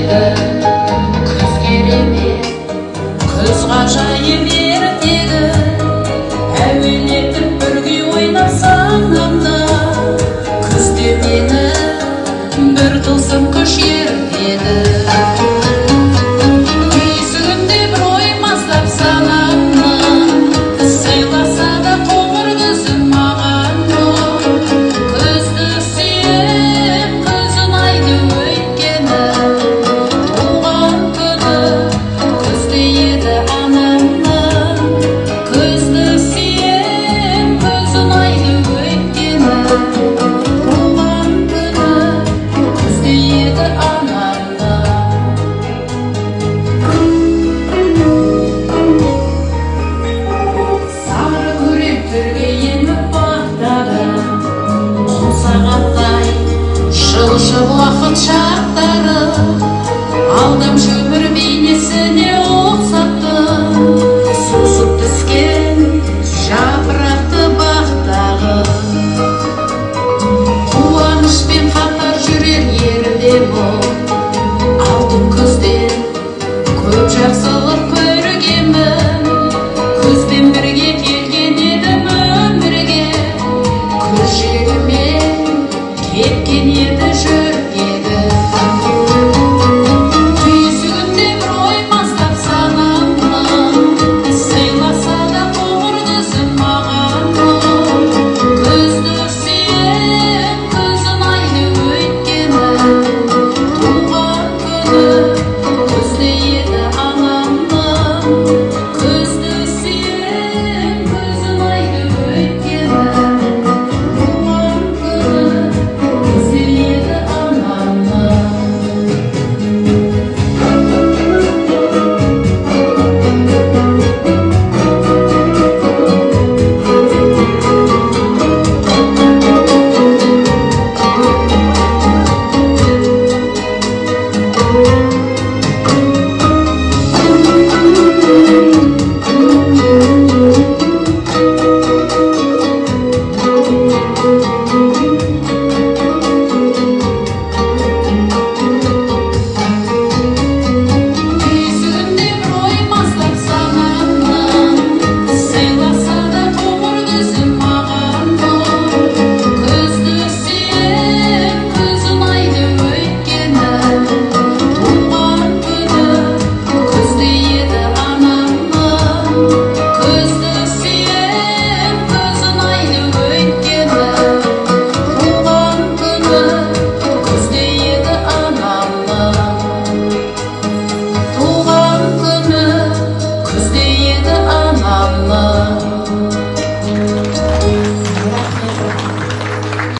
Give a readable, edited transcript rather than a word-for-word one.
еді күз керемет, күз ғажайып ертегі, әуелетіп бір күй ойнап санамда. Күзде мені бір тылсым күш ертеді, түйсігімде бір ой маздап санамнан, сыйласа да қоңыр күзім маған жоқ. Күзді сүйем, күз ұнайды өйткені туған күні күзде еді анамның. Күзді сүйем, күз ұнайды өйткені туған күні күзде еді анамның. Сары күрек төрге еніп бақтады, он сағаттай жылжып уақыт